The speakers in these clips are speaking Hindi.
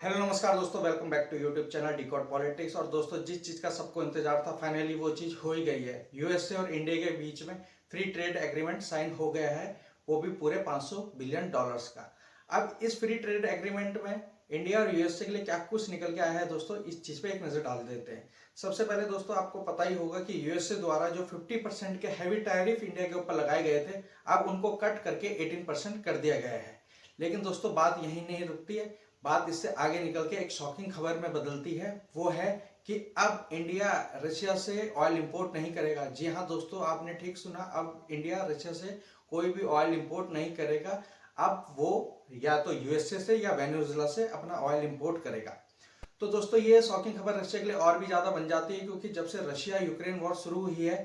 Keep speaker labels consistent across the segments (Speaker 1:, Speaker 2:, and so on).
Speaker 1: हेलो नमस्कार दोस्तों, welcome back to YouTube channel decode politics. और दोस्तों, जिस चीज़ का सबको इंतजार था फाइनली वो चीज़ हो ही गई है। यूएसए और इंडिया के बीच में फ्री ट्रेड एग्रीमेंट साइन हो गया है, वो भी पूरे 500 बिलियन डॉलर्स का। अब इस फ्री ट्रेड एग्रीमेंट में इंडिया और यूएसए के लिए क्या कुछ निकल के आया है दोस्तों, इस चीज़ पे एक नज़र डाल देते हैं। सबसे पहले दोस्तों, आपको पता ही होगा कि यूएसए द्वारा जो 50% के हैवी टैरिफ इंडिया के ऊपर लगाए गए थे, अब उनको कट करके 18% कर दिया गया है। लेकिन दोस्तों, बात यही नहीं रुकती है। बात इससे आगे निकल के एक शॉकिंग खबर में बदलती है। वो है कि अब इंडिया रशिया से ऑयल इंपोर्ट नहीं करेगा। जी हाँ दोस्तों, आपने ठीक सुना, अब इंडिया रशिया से कोई भी ऑयल इंपोर्ट नहीं करेगा। अब वो या तो यूएसए से या वेनेजुएला से अपना ऑयल इंपोर्ट करेगा। तो दोस्तों, ये शॉकिंग खबर रशिया के लिए और भी ज्यादा बन जाती है, क्योंकि जब से रशिया यूक्रेन वॉर शुरू हुई है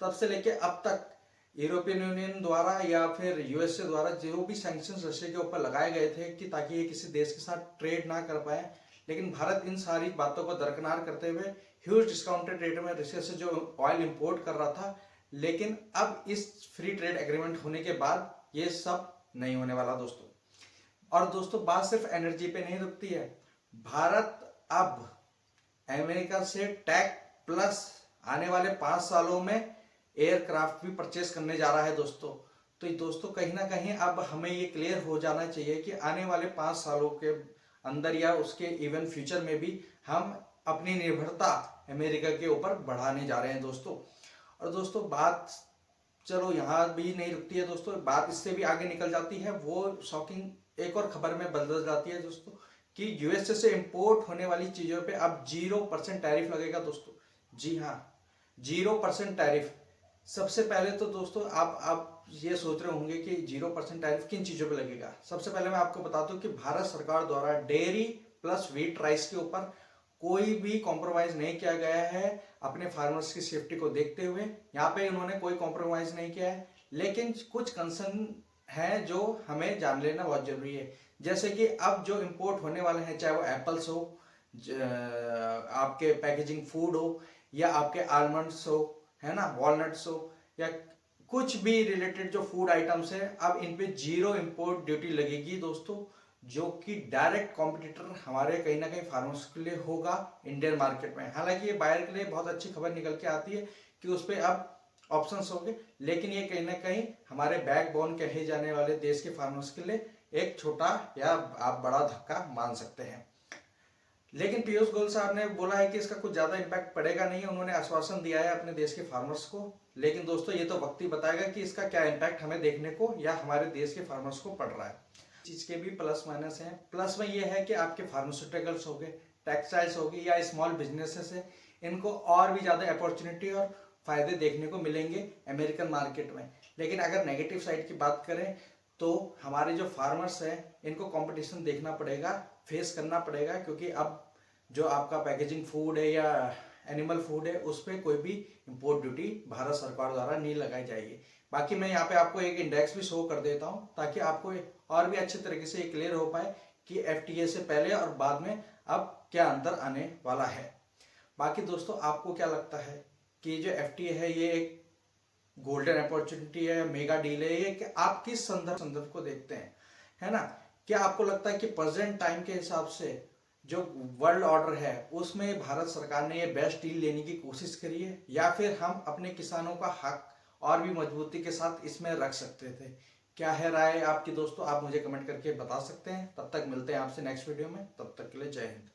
Speaker 1: तब से लेके अब तक यूरोपियन यूनियन द्वारा या फिर यूएसए द्वारा जो भी सैंक्शंस रशिया के ऊपर लगाए गए थे कि ताकि ये किसी देश के साथ ट्रेड ना कर पाए, लेकिन भारत इन सारी बातों को दरकिनार करते हुए ह्यूज डिस्काउंटेड रेट में रशिया से जो ऑयल इंपोर्ट कर रहा था। लेकिन अब इस फ्री ट्रेड एग्रीमेंट होने के बाद ये सब नहीं होने वाला दोस्तों। और दोस्तों, बात सिर्फ एनर्जी पे नहीं रुकती है। भारत अब अमेरिका से टैक प्लस आने वाले 5 सालों में एयरक्राफ्ट भी परचेस करने जा रहा है दोस्तों। तो दोस्तों, कहीं ना कहीं अब हमें ये क्लियर हो जाना चाहिए कि आने वाले 5 सालों के अंदर या उसके इवन फ्यूचर में भी हम अपनी निर्भरता अमेरिका के ऊपर बढ़ाने जा रहे हैं दोस्तों। और दोस्तों, बात चलो यहाँ भी नहीं रुकती है दोस्तों, बात इससे भी आगे निकल जाती है। वो शॉकिंग एक और खबर में बदल जाती है दोस्तों कि यूएसए से इंपोर्ट होने वाली चीजों पे अब 0% टैरिफ लगेगा दोस्तों। जी हाँ, 0% टैरिफ। सबसे पहले तो दोस्तों, आप ये सोच रहे होंगे कि 0% टैरिफ किन चीजों पे लगेगा। सबसे पहले मैं आपको बता दूं कि भारत सरकार द्वारा डेयरी प्लस व्हीट राइस के ऊपर कोई भी कॉम्प्रोमाइज नहीं किया गया है। अपने फार्मर्स की सेफ्टी को देखते हुए यहाँ पे उन्होंने कोई कॉम्प्रोमाइज नहीं किया है। लेकिन कुछ कंसर्न है जो हमें जान लेना बहुत जरूरी है। जैसे कि अब जो इंपोर्ट होने वाले हैं, चाहे वो एप्पल्स हो, आपके पैकेजिंग फूड हो, या आपके आलमंड्स हो, है ना, वॉलनट्स हो, या कुछ भी रिलेटेड जो फूड आइटम्स है, अब इन पे 0 इंपोर्ट ड्यूटी लगेगी दोस्तों। जो कि डायरेक्ट कॉम्पिटिटर हमारे कहीं ना कहीं फार्मर्स के लिए होगा इंडियन मार्केट में। हालांकि ये बायर के लिए बहुत अच्छी खबर निकल के आती है कि उस पर अब ऑप्शंस होंगे, लेकिन ये कहीं ना कहीं हमारे बैकबोन कहे जाने वाले देश के फार्मर्स के लिए एक छोटा या आप बड़ा धक्का मान सकते हैं। लेकिन पीयूष गोयल साहब ने बोला है कि इसका कुछ ज्यादा इम्पैक्ट पड़ेगा नहीं। उन्होंने आश्वासन दिया है अपने देश के फार्मर्स को। लेकिन दोस्तों, ये तो वक्त ही बताएगा कि इसका क्या इम्पैक्ट हमें देखने को या हमारे देश के फार्मर्स को पड़ रहा है। चीज के भी प्लस माइनस हैं। प्लस में ये है कि आपके फार्मास्यूटिकल्स हो गए, टेक्सटाइल्स होगी, या स्मॉल बिजनेसेस है, इनको और भी ज्यादा अपॉर्चुनिटी और फायदे देखने को मिलेंगे अमेरिकन मार्केट में। लेकिन अगर नेगेटिव साइड की बात करें तो हमारे जो फार्मर्स हैं इनको कंपटीशन देखना पड़ेगा, फेस करना पड़ेगा, क्योंकि अब जो आपका पैकेजिंग फूड है या एनिमल फूड है उस पर कोई भी इंपोर्ट ड्यूटी भारत सरकार द्वारा नहीं लगाई जाएगी। बाकी मैं यहाँ पे आपको एक इंडेक्स भी शो कर देता हूँ ताकि आपको और भी अच्छे तरीके से क्लियर हो पाए कि एफटीए से पहले और बाद में अब क्या अंतर आने वाला है। बाकी दोस्तों, आपको क्या लगता है कि जो एफटीए है ये एक गोल्डन अपॉर्चुनिटी है, मेगा डील है, ये कि आप किस संदर्भ को देखते हैं, है ना? क्या आपको लगता है कि प्रेजेंट टाइम के हिसाब से जो वर्ल्ड ऑर्डर है उसमें भारत सरकार ने ये बेस्ट डील लेने की कोशिश करी है, या फिर हम अपने किसानों का हक और भी मजबूती के साथ इसमें रख सकते थे? क्या है राय आपकी दोस्तों? आप मुझे कमेंट करके बता सकते हैं। तब तक मिलते हैं आपसे नेक्स्ट वीडियो में। तब तक के लिए जय हिंद।